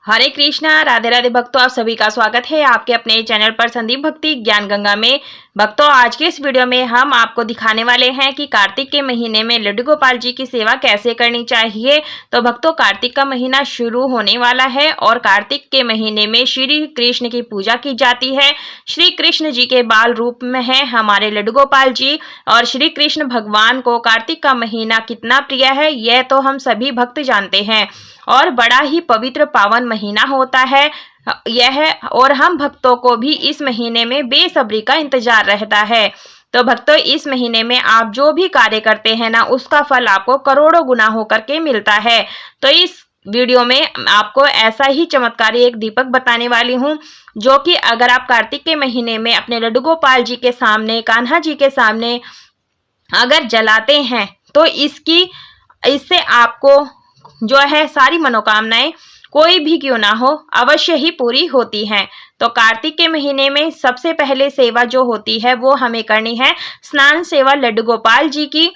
हरे कृष्णा, राधे राधे भक्तों, आप सभी का स्वागत है आपके अपने चैनल पर संदीप भक्ति ज्ञान गंगा में। भक्तों, आज के इस वीडियो में हम आपको दिखाने वाले हैं कि कार्तिक के महीने में लड्डू गोपाल जी की सेवा कैसे करनी चाहिए। तो भक्तों, कार्तिक का महीना शुरू होने वाला है और कार्तिक के महीने में श्री कृष्ण की पूजा की जाती है। श्री कृष्ण जी के बाल रूप में है हमारे लड्डू गोपाल जी, और श्री कृष्ण भगवान को कार्तिक का महीना कितना प्रिय है यह तो हम सभी भक्त जानते हैं, और बड़ा ही पवित्र पावन महीना होता है यह, और हम भक्तों को भी इस महीने में बेसब्री का इंतजार रहता है। तो भक्तों, इस महीने में आप जो भी कार्य करते हैं ना, उसका फल आपको करोड़ों गुना होकर के मिलता है। तो इस वीडियो में आपको ऐसा ही चमत्कारी एक दीपक बताने वाली हूँ, जो कि अगर आप कार्तिक के महीने में अपने लड्डू गोपाल जी के सामने, कान्हा जी के सामने अगर जलाते हैं तो इससे आपको जो है सारी मनोकामनाएं कोई भी क्यों ना हो अवश्य ही पूरी होती हैं। तो कार्तिक के महीने में सबसे पहले सेवा जो होती है वो हमें करनी है स्नान सेवा लड्डू गोपाल जी की।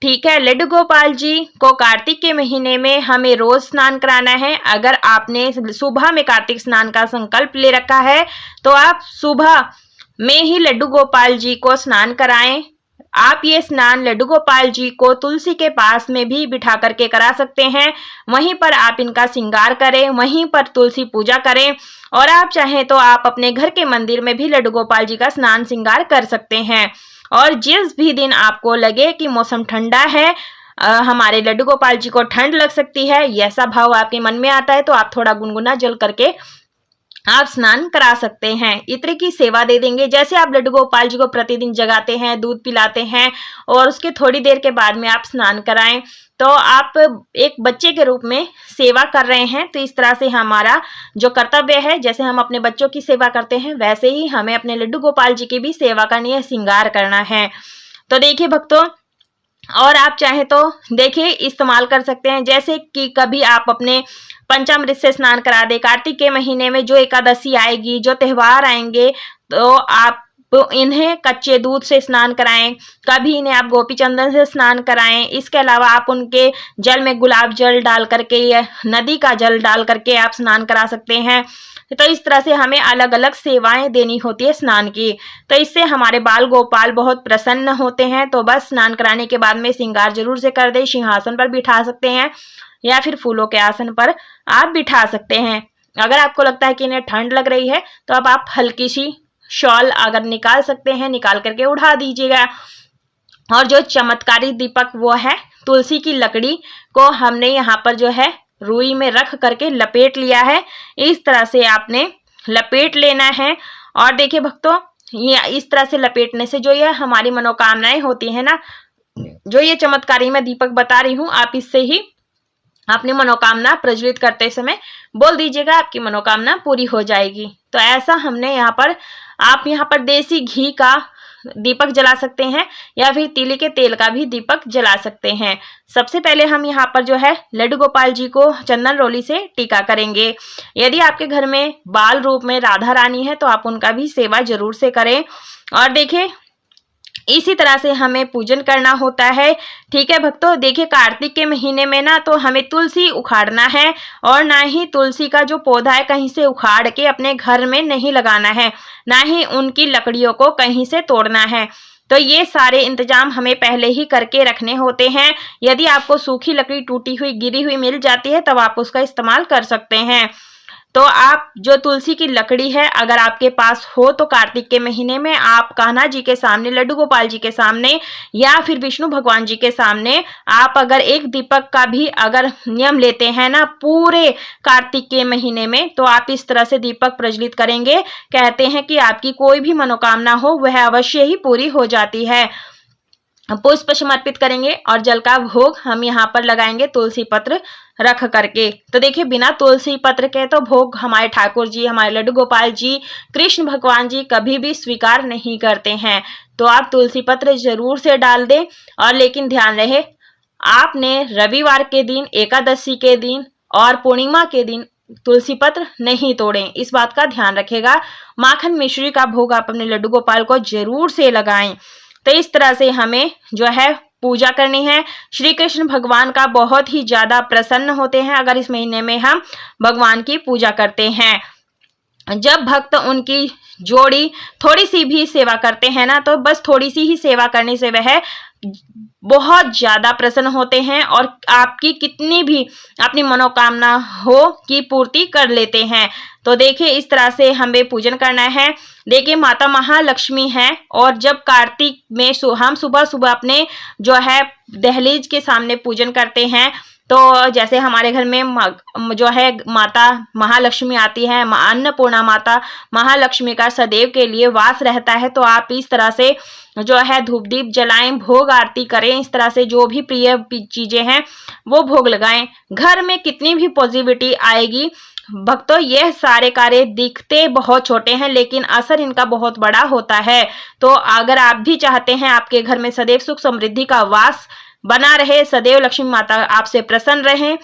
ठीक है, लड्डू गोपाल जी को कार्तिक के महीने में हमें रोज स्नान कराना है। अगर आपने सुबह में कार्तिक स्नान का संकल्प ले रखा है तो आप सुबह में ही लड्डू गोपाल जी को स्नान कराएं। आप ये स्नान लड्डू गोपाल जी को तुलसी के पास में भी बिठा करके करा सकते हैं। वहीं पर आप इनका श्रृंगार करें, वहीं पर तुलसी पूजा करें, और आप चाहें तो आप अपने घर के मंदिर में भी लड्डू गोपाल जी का स्नान श्रृंगार कर सकते हैं। और जिस भी दिन आपको लगे कि मौसम ठंडा है, हमारे लड्डू गोपाल जी को ठंड लग सकती है, ऐसा भाव आपके मन में आता है, तो आप थोड़ा गुनगुना जल करके आप स्नान करा सकते हैं। इत्र की सेवा दे देंगे। जैसे आप लड्डू गोपाल जी को प्रतिदिन जगाते हैं, दूध पिलाते हैं, और उसके थोड़ी देर के बाद में आप स्नान कराएं, तो आप एक बच्चे के रूप में सेवा कर रहे हैं। तो इस तरह से हमारा जो कर्तव्य है, जैसे हम अपने बच्चों की सेवा करते हैं, वैसे ही हमें अपने लड्डू गोपाल जी की भी सेवा करनी है, श्रृंगार करना है। तो देखिए भक्तों, और आप चाहे तो देखिए इस्तेमाल कर सकते हैं, जैसे कि कभी आप अपने पंचामृत से स्नान करा दे। कार्तिक के महीने में जो एकादशी आएगी, जो त्यौहार आएंगे, तो आप इन्हें कच्चे दूध से स्नान कराएं, कभी इन्हें आप गोपी चंदन से स्नान कराएं। इसके अलावा आप उनके जल में गुलाब जल डाल करके या नदी का जल डाल करके आप स्नान करा सकते हैं। तो इस तरह से हमें अलग अलग सेवाएं देनी होती है स्नान की। तो इससे हमारे बाल गोपाल बहुत प्रसन्न होते हैं। तो बस स्नान कराने के बाद में श्रृंगार जरूर से कर दे। सिंहासन पर बिठा सकते हैं या फिर फूलों के आसन पर आप बिठा सकते हैं। अगर आपको लगता है कि इन्हें ठंड लग रही है तो अब आप हल्की सी शॉल अगर निकाल सकते हैं, निकाल करके उड़ा दीजिएगा। और जो चमत्कारी दीपक वो है तुलसी की लकड़ी को हमने यहाँ पर जो है रुई में रख करके लपेट लिया है। इस तरह से आपने लपेट लेना है। और देखिए भक्तों, ये इस तरह से लपेटने से जो ये हमारी मनोकामनाएं होती है ना, जो ये चमत्कारी मैं दीपक बता रही हूँ, आप इससे ही अपनी मनोकामना प्रज्वलित करते समय बोल दीजिएगा, आपकी मनोकामना पूरी हो जाएगी। तो ऐसा हमने आप यहाँ पर देसी घी का दीपक जला सकते हैं या फिर तिल के तेल का भी दीपक जला सकते हैं। सबसे पहले हम यहाँ पर जो है लड्डू गोपाल जी को चंदन रोली से टीका करेंगे। यदि आपके घर में बाल रूप में राधा रानी है तो आप उनका भी सेवा जरूर से करें। और देखिए इसी तरह से हमें पूजन करना होता है। ठीक है भक्तों, देखिए कार्तिक के महीने में ना तो हमें तुलसी उखाड़ना है, और ना ही तुलसी का जो पौधा है कहीं से उखाड़ के अपने घर में नहीं लगाना है, ना ही उनकी लकड़ियों को कहीं से तोड़ना है। तो ये सारे इंतजाम हमें पहले ही करके रखने होते हैं। यदि आपको सूखी लकड़ी टूटी हुई गिरी हुई मिल जाती है तब आप उसका इस्तेमाल कर सकते हैं। तो आप जो तुलसी की लकड़ी है अगर आपके पास हो तो कार्तिक के महीने में आप कान्हा जी के सामने, लड्डू गोपाल जी के सामने या फिर विष्णु भगवान जी के सामने आप अगर एक दीपक का भी अगर नियम लेते हैं ना पूरे कार्तिक के महीने में, तो आप इस तरह से दीपक प्रज्वलित करेंगे। कहते हैं कि आपकी कोई भी मनोकामना हो वह अवश्य ही पूरी हो जाती है। पुष्प समर्पित करेंगे और जल का भोग हम यहाँ पर लगाएंगे तुलसी पत्र रख करके। तो देखिए बिना तुलसी पत्र के तो भोग हमारे ठाकुर जी, हमारे लड्डू गोपाल जी, कृष्ण भगवान जी कभी भी स्वीकार नहीं करते हैं। तो आप तुलसी पत्र जरूर से डाल दें। और लेकिन ध्यान रहे, आपने रविवार के दिन, एकादशी के दिन और पूर्णिमा के दिन तुलसी पत्र नहीं तोड़ें, इस बात का ध्यान रखेगा। माखन मिश्री का भोग आप अपने लड्डू गोपाल को जरूर से लगाएं। तो इस तरह से हमें जो है पूजा करनी है। श्री कृष्ण भगवान का बहुत ही ज्यादा प्रसन्न होते हैं अगर इस महीने में हम भगवान की पूजा करते हैं। जब भक्त उनकी जोड़ी थोड़ी सी भी सेवा करते हैं ना, तो बस थोड़ी सी ही सेवा करने से वह बहुत ज्यादा प्रसन्न होते हैं और आपकी कितनी भी अपनी मनोकामना हो की पूर्ति कर लेते हैं। तो देखिए इस तरह से हमें पूजन करना है। देखिए माता महालक्ष्मी है और जब कार्तिक में हम सुबह सुबह अपने जो है दहलीज के सामने पूजन करते हैं, तो जैसे हमारे घर में जो है माता महालक्ष्मी आती है, अन्नपूर्णा माता महालक्ष्मी का सदैव के लिए वास रहता है। तो आप इस तरह से जो है धूप दीप जलाएं, भोग आरती करें, इस तरह से जो भी प्रिय चीजें हैं वो भोग लगाएं। घर में कितनी भी पॉजिटिविटी आएगी। भक्तों यह सारे कार्य दिखते बहुत छोटे हैं लेकिन असर इनका बहुत बड़ा होता है। तो अगर आप भी चाहते हैं आपके घर में सदैव सुख समृद्धि का वास बना रहे, सदैव लक्ष्मी माता आपसे प्रसन्न रहें,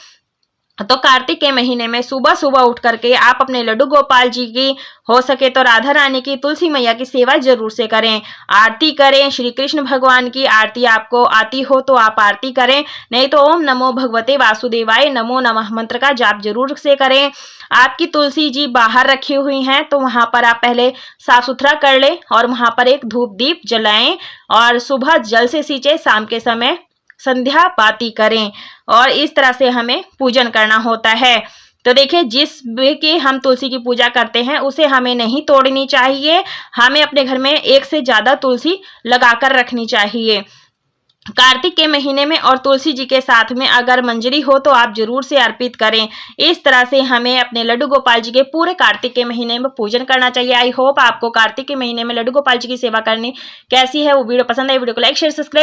तो कार्तिक के महीने में सुबह सुबह उठ करके आप अपने लड्डू गोपाल जी की, हो सके तो राधा रानी की, तुलसी मैया की सेवा जरूर से करें, आरती करें। श्री कृष्ण भगवान की आरती आपको आती हो तो आप आरती करें, नहीं तो ओम नमो भगवते वासुदेवाय नमो नमः मंत्र का जाप जरूर से करें। आपकी तुलसी जी बाहर रखी हुई हैं तो वहां पर आप पहले साफ सुथरा कर लें और वहां पर एक धूप दीप जलाएं और सुबह जल से सींचे, शाम के समय संध्या पाती करें और इस तरह से हमें पूजन करना होता है। तो देखिए जिस भी की हम तुलसी की पूजा करते हैं उसे हमें नहीं तोड़नी चाहिए, हमें अपने घर में एक से ज्यादा तुलसी लगाकर रखनी चाहिए। कार्तिक के महीने में और तुलसी जी के साथ में अगर मंजरी हो तो आप जरूर से अर्पित करें। इस तरह से हमें अपने लड्डू गोपाल जी के पूरे कार्तिक के महीने में पूजन करना चाहिए। आई होप आपको कार्तिक के महीने में लड्डू गोपाल जी की सेवा करनी कैसी है वो वीडियो पसंद है। वीडियो को लाइक शेयर सब्सक्राइब